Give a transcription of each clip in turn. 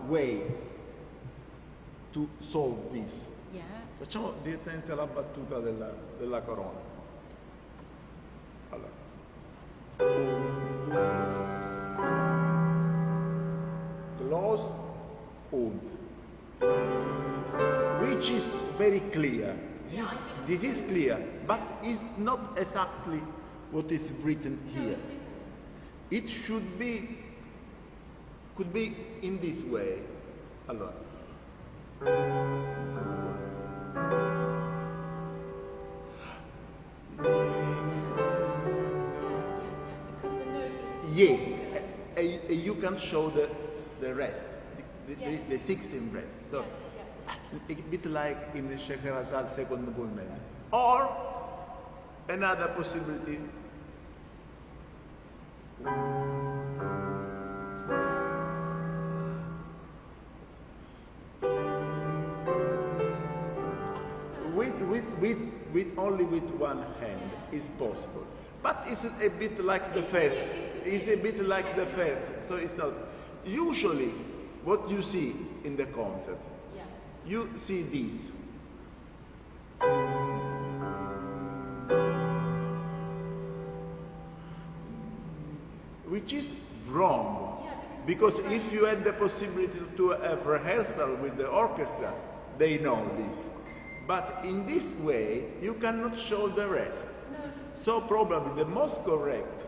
way to solve this. Yeah. Facciamo direttamente la battuta della corona. Allora. Close und, which is very clear. This is clear, but is not exactly what is written here. It should be, could be in this way. Allora. Yes, you can show the rest. There is the 16th rest. So, a bit like in the Scheherazade second movement. Or another possibility. With only with one hand is possible. But it's a bit like the first. It's a bit like the first. So it's not. Usually, what you see in the concert, you see this. Which is wrong. Because if you had the possibility to have rehearsal with the orchestra, they know this. But in this way, you cannot show the rest. No. So probably the most correct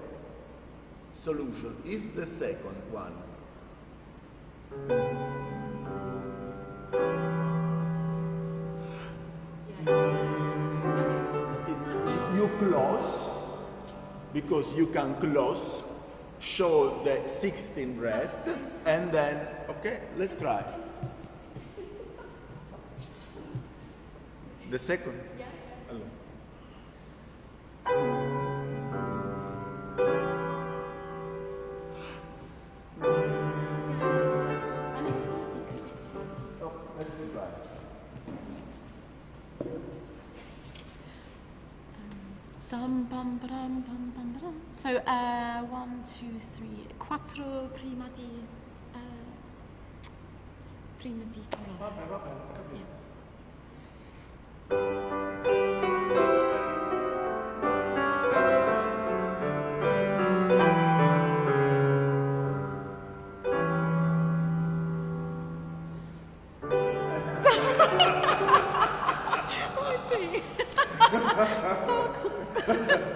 solution is the second one. You close, because you can close, show the 16th rest, and then, okay, let's try. The second? Yeah. Allora. So 1, 2, 3, 4 prima di corona. Vabbè, So close.